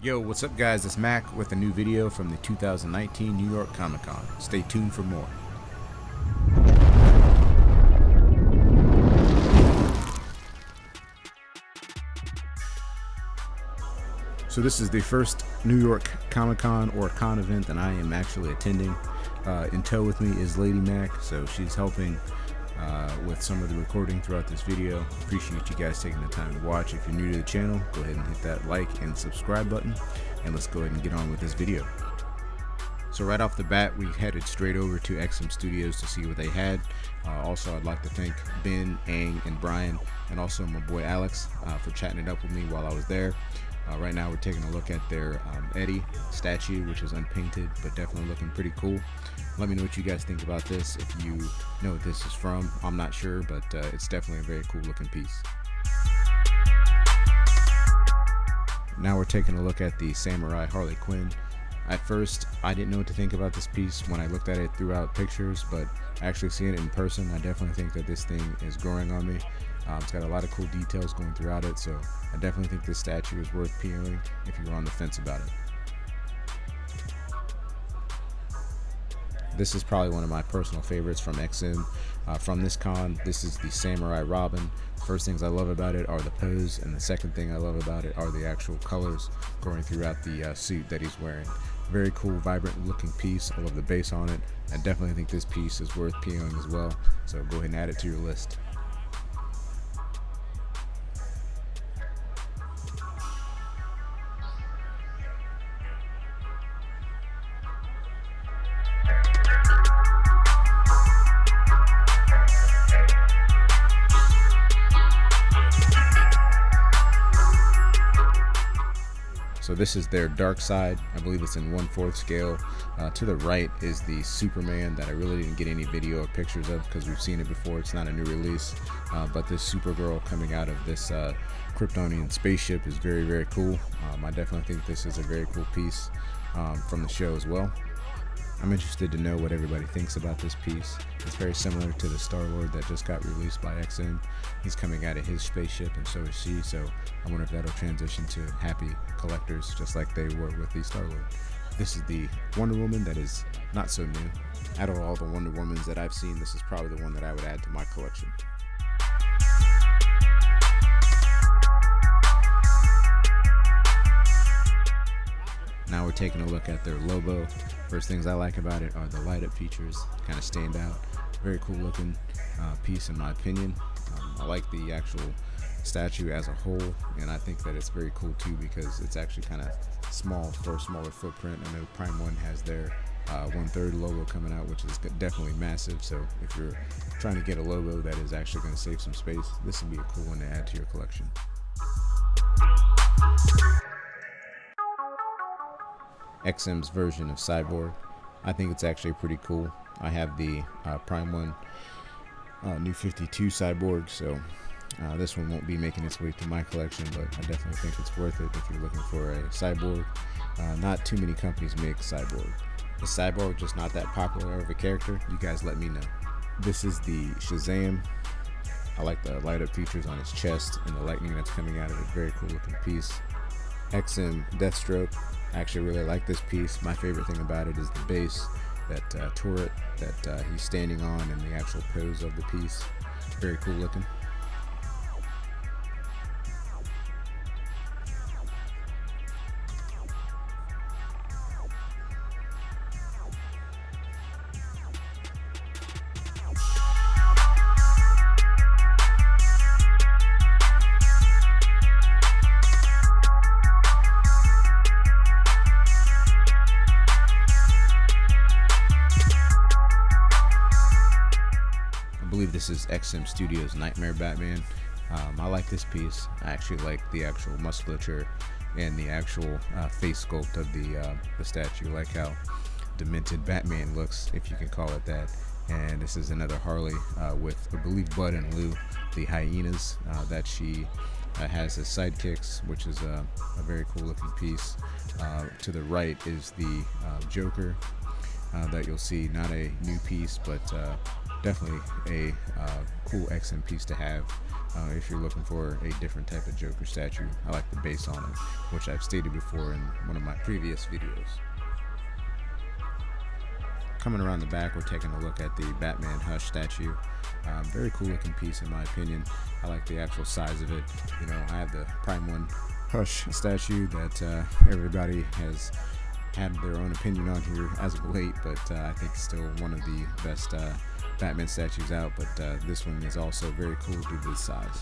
Yo, what's up guys, it's Mac with a new video from the 2019 New York Comic Con. Stay tuned for more. So this is the first New York Comic Con or con event that I am actually attending. In tow with me is Lady Mac, so she's helping with some of the recording throughout this video. Appreciate you guys taking the time to watch. If you're new to the channel, go ahead and hit that like and subscribe button, and let's go ahead and get on with this video. So right off the bat, we headed straight over to Xzen Studios to see what they had. Also, I'd like to thank Ben, Ang, and Brian, and also my boy Alex for chatting it up with me while I was there. Right now we're taking a look at their Eddie statue, which is unpainted but definitely looking pretty cool. Let me know what you guys think about this. If you know what this is from, I'm not sure, but it's definitely a very cool looking piece. Now we're taking a look at the Samurai Harlequin. At first, I didn't know what to think about this piece when I looked at it throughout pictures, but actually seeing it in person, I definitely think that this thing is growing on me. It's got a lot of cool details going throughout it, so I definitely think this statue is worth POing if you're on the fence about it. This is probably one of my personal favorites from Xzen. From this con, this is the Samurai Robin. First things I love about it are the pose, and the second thing I love about it are the actual colors going throughout the suit that he's wearing. Very cool, vibrant looking piece. I love the base on it. I definitely think this piece is worth POing as well, so go ahead and add it to your list. So this is their dark side. I believe it's in 1/4 scale. To the right is the Superman that I really didn't get any video or pictures of because we've seen it before. It's not a new release, but this Supergirl coming out of this Kryptonian spaceship is very, very cool. I definitely think this is a very cool piece from the show as well. I'm interested to know what everybody thinks about this piece. It's very similar to the Star-Lord that just got released by Xzen. He's coming out of his spaceship, and so is she, so I wonder if that'll transition to happy collectors just like they were with the Star-Lord. This is the Wonder Woman that is not so new. Out of all the Wonder Womans that I've seen, this is probably the one that I would add to my collection. Now we're taking a look at their Lobo. First things I like about it are the light up features, kind of stand out. Very cool looking piece in my opinion. I like the actual statue as a whole, and I think that it's very cool too because it's actually kind of small for a smaller footprint. I know Prime 1 has their 1/3 logo coming out, which is definitely massive, so if you're trying to get a logo that is actually going to save some space, this would be a cool one to add to your collection. Xzen's version of Cyborg. I think it's actually pretty cool. I have the Prime 1 New 52 Cyborg, so this one won't be making its way to my collection, but I definitely think it's worth it if you're looking for a Cyborg. Not too many companies make Cyborg. Is Cyborg just not that popular of a character? You guys let me know. This is the Shazam. I like the light up features on his chest and the lightning that's coming out of it. Very cool looking piece. Xzen Deathstroke. I actually really like this piece. My favorite thing about it is the base, that turret that he's standing on, and the actual pose of the piece. Very cool looking. I believe this is Xzen Studios Nightmare Batman. I like this piece. I actually like the actual musculature and the actual face sculpt of the statue. I like how demented Batman looks, if you can call it that. And this is another Harley with, I believe, Bud and Lou, the hyenas that she has as sidekicks, which is a very cool looking piece. To the right is the Joker that you'll see, not a new piece, but definitely a cool Xzen piece to have if you're looking for a different type of Joker statue. I like the base on it, which I've stated before in one of my previous videos. Coming around the back, we're taking a look at the Batman Hush statue. Very cool looking piece in my opinion. I like the actual size of it. You know, I have the Prime 1 Hush statue that everybody has had their own opinion on here as of late, but I think still one of the best Batman statues out. But this one is also very cool due to the size.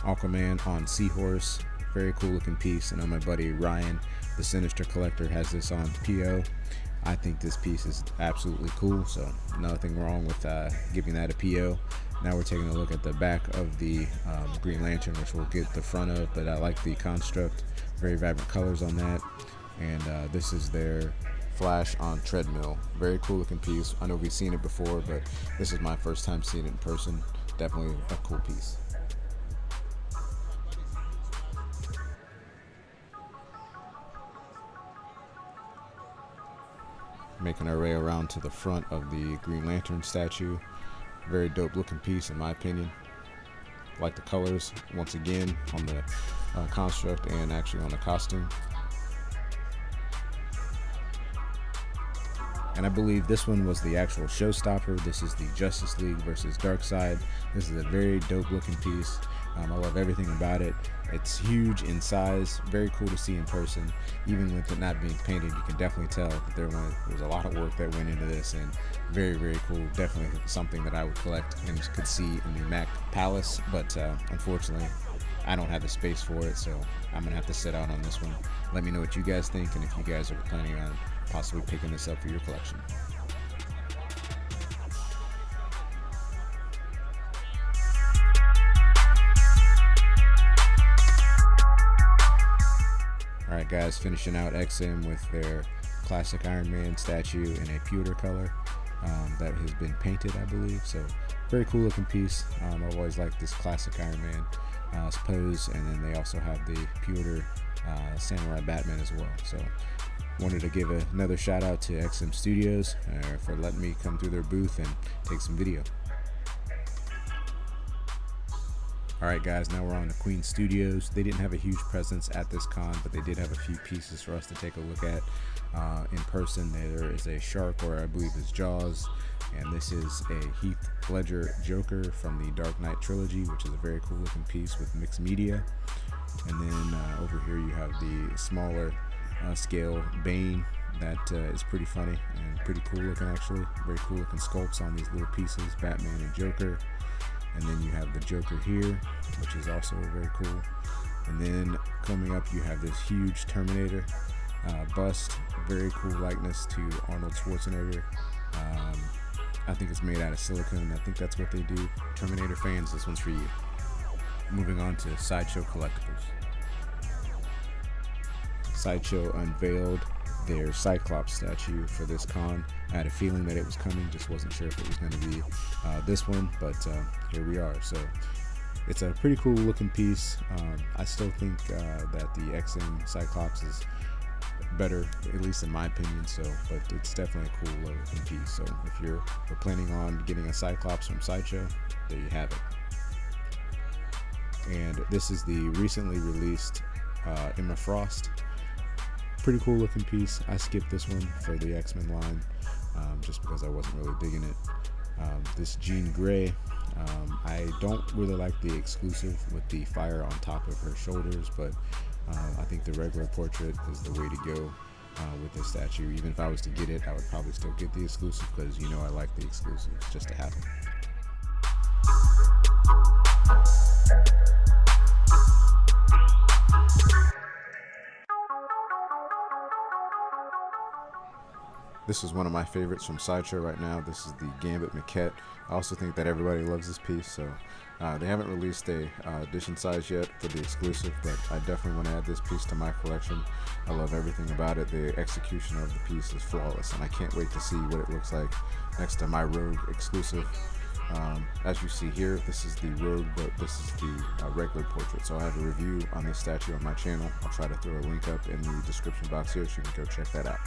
Aquaman on Seahorse, very cool looking piece. I know my buddy Ryan, the Sinister Collector, has this on PO. I think this piece is absolutely cool, so nothing wrong with giving that a PO. Now we're taking a look at the back of the Green Lantern, which we'll get the front of, but I like the construct, very vibrant colors on that. And this is their Flash on Treadmill, very cool looking piece. I know we've seen it before, but this is my first time seeing it in person. Definitely a cool piece. Making our way around to the front of the Green Lantern statue. Very dope looking piece in my opinion. Like the colors once again on the construct and actually on the costume. And I believe this one was the actual showstopper. This is the Justice League versus Darkseid. This is a very dope looking piece. I love everything about it. It's huge in size, very cool to see in person. Even with it not being painted, you can definitely tell that there was a lot of work that went into this, and very, very cool. Definitely something that I would collect and could see in the Mac Palace, but unfortunately, I don't have the space for it, so I'm gonna have to sit out on this one. Let me know what you guys think, and if you guys are planning on possibly picking this up for your collection. Alright guys, finishing out Xzen with their classic Ironman statue in a pewter color that has been painted, I believe. So very cool looking piece. I've always liked this classic Ironman pose, and then they also have the pewter Samurai Batman as well. So wanted to give another shout out to Xzen Studios for letting me come through their booth and take some video. Alright guys, now we're on to Queen Studios. They didn't have a huge presence at this con, but they did have a few pieces for us to take a look at in person. There is a shark, or I believe it's Jaws, and this is a Heath Ledger Joker from the Dark Knight trilogy, which is a very cool looking piece with mixed media. And then over here you have the smaller scale Bane. That is pretty funny and pretty cool looking actually. Very cool looking sculpts on these little pieces, Batman and Joker. And then you have the Joker here, which is also very cool. And then coming up, you have this huge Terminator bust. Very cool likeness to Arnold Schwarzenegger. I think it's made out of silicone. I think that's what they do. Terminator fans, this one's for you. Moving on to Sideshow Collectibles. Sideshow unveiled their Cyclops statue for this con. I had a feeling that it was coming, just wasn't sure if it was going to be this one, but here we are. So it's a pretty cool looking piece. I still think that the Xzen Cyclops is better, at least in my opinion. So, but it's definitely a cool looking piece. So if you're planning on getting a Cyclops from Sideshow, there you have it. And this is the recently released Emma Frost. Pretty cool looking piece. I skipped this one for the X-Men line just because I wasn't really digging it. This Jean Grey, I don't really like the exclusive with the fire on top of her shoulders, but I think the regular portrait is the way to go with this statue. Even if I was to get it, I would probably still get the exclusive because you know I like the exclusives just to have them. This is one of my favorites from Sideshow right now. This is the Gambit Maquette. I also think that everybody loves this piece, so they haven't released a edition size yet for the exclusive, but I definitely want to add this piece to my collection. I love everything about it. The execution of the piece is flawless, and I can't wait to see what it looks like next to my Rogue exclusive. As you see here, this is the Rogue, but this is the regular portrait. So I have a review on this statue on my channel. I'll try to throw a link up in the description box here so you can go check that out.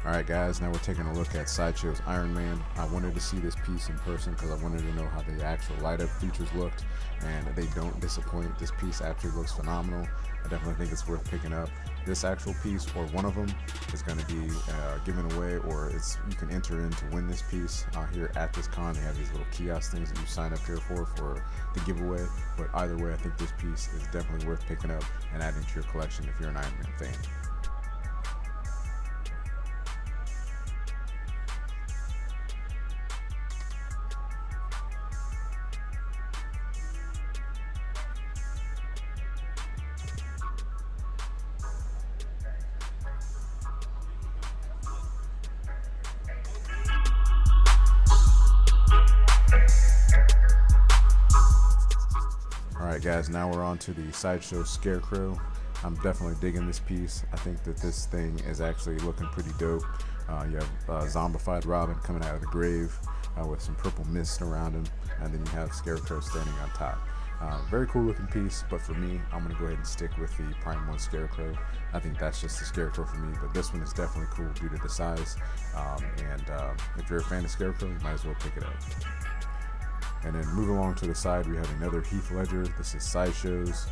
Alright guys, now we're taking a look at Sideshow's Ironman. I wanted to see this piece in person because I wanted to know how the actual light-up features looked, and they don't disappoint. This piece actually looks phenomenal. I definitely think it's worth picking up. This actual piece, or one of them, is going to be given away, or you can enter in to win this piece here at this con. They have these little kiosk things that you sign up here for the giveaway. But either way, I think this piece is definitely worth picking up and adding to your collection if you're an Ironman fan. Alright guys, now we're on to the Sideshow Scarecrow. I'm definitely digging this piece. I think that this thing is actually looking pretty dope. You have zombified Robin coming out of the grave with some purple mist around him, and then you have Scarecrow standing on top. Very cool looking piece, but for me, I'm going to go ahead and stick with the Prime 1 Scarecrow. I think that's just the Scarecrow for me, but this one is definitely cool due to the size. If you're a fan of Scarecrow, you might as well pick it up. And then moving along to the side, we have another Heath Ledger. This is Sideshow's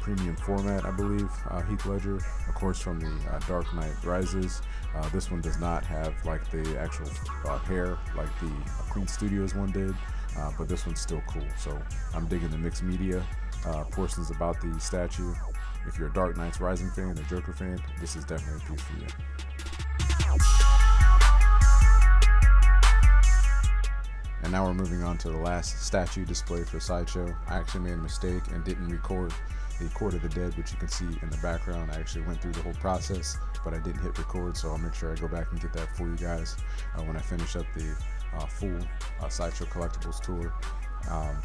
premium format, I believe, Heath Ledger, of course, from the Dark Knight Rises. This one does not have like the actual hair like the Queen Studios one did, but this one's still cool. So I'm digging the mixed media portions about the statue. If you're a Dark Knight's Rising fan or Joker fan, this is definitely a piece for you. And now we're moving on to the last statue display for Sideshow. I actually made a mistake and didn't record the Court of the Dead, which you can see in the background. I actually went through the whole process, but I didn't hit record, so I'll make sure I go back and get that for you guys when I finish up the full Sideshow Collectibles tour.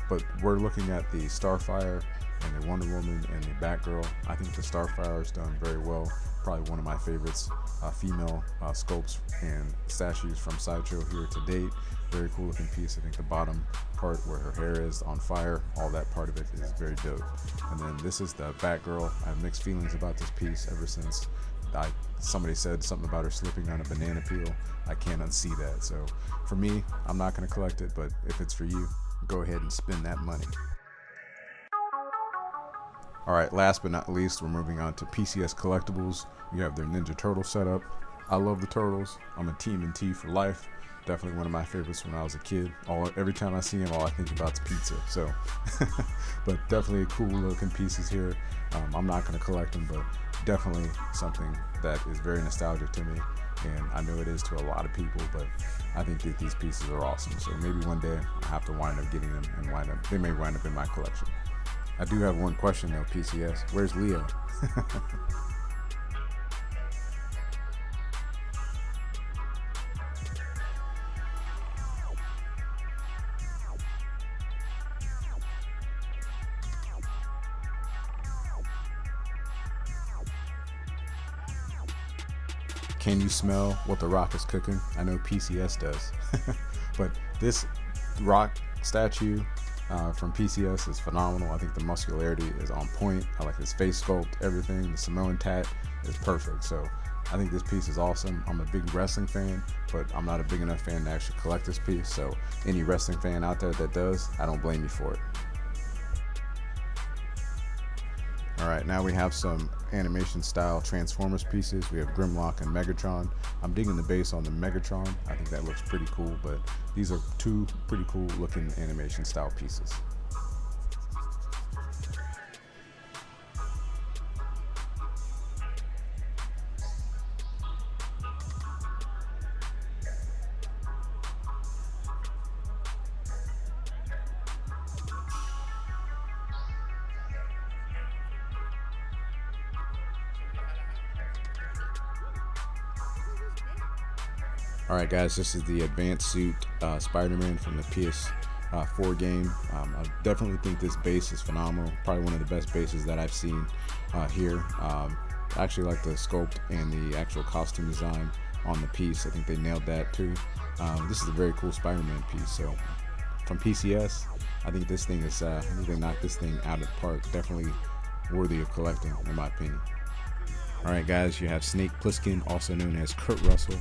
But we're looking at the Starfire and the Wonder Woman and the Batgirl. I think the Starfire is done very well. Probably one of my favorites female sculpts and statues from Sideshow here to date. Very cool looking piece. I think the bottom part where her hair is on fire, all that part of it is very dope. And then this is the Batgirl. I have mixed feelings about this piece ever since somebody said something about her slipping on a banana peel. I can't unsee that. So for me, I'm not going to collect it, but if it's for you, go ahead and spend that money. Alright, last but not least, we're moving on to PCS Collectibles. You have their Ninja Turtle setup. I love the turtles. I'm a Team NT for life. Definitely one of my favorites when I was a kid. Every time I see him, all I think about is pizza. So, but definitely cool looking pieces here. I'm not going to collect them, but definitely something that is very nostalgic to me. And I know it is to a lot of people, but I think that these pieces are awesome. So maybe one day I'll have to wind up getting them and they may wind up in my collection. I do have one question though, PCS. Where's Leo? Can you smell what the Rock is cooking? I know PCS does. But this Rock statue from PCS is phenomenal. I think the muscularity is on point. I like his face sculpt, everything. The Samoan tat is perfect. So I think this piece is awesome. I'm a big wrestling fan, but I'm not a big enough fan to actually collect this piece. So any wrestling fan out there that does, I don't blame you for it. Alright, now we have some animation style Transformers pieces. We have Grimlock and Megatron. I'm digging the base on the Megatron. I think that looks pretty cool, but these are two pretty cool looking animation style pieces. Alright guys, this is the Advanced Suit Spider-Man from the PS4 game. I definitely think this base is phenomenal. Probably one of the best bases that I've seen here. I actually like the sculpt and the actual costume design on the piece. I think they nailed that too. This is a very cool Spider-Man piece. So from PCS, I think this thing is, I think they knocked this thing out of the park. Definitely worthy of collecting, in my opinion. Alright guys, you have Snake Plissken, also known as Kurt Russell,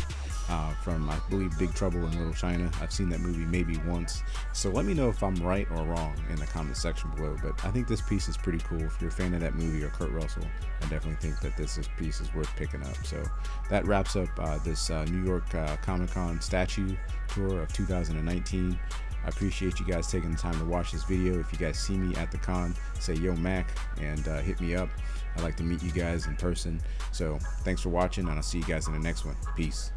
from, I believe, Big Trouble in Little China. I've seen that movie maybe once, so let me know if I'm right or wrong in the comment section below. But I think this piece is pretty cool. If you're a fan of that movie or Kurt Russell, I definitely think that this piece is worth picking up. So that wraps up this New York Comic-Con statue tour of 2019. I appreciate you guys taking the time to watch this video. If you guys see me at the con, say yo Mac and hit me up. I'd like to meet you guys in person. So thanks for watching, and I'll see you guys in the next one. Peace.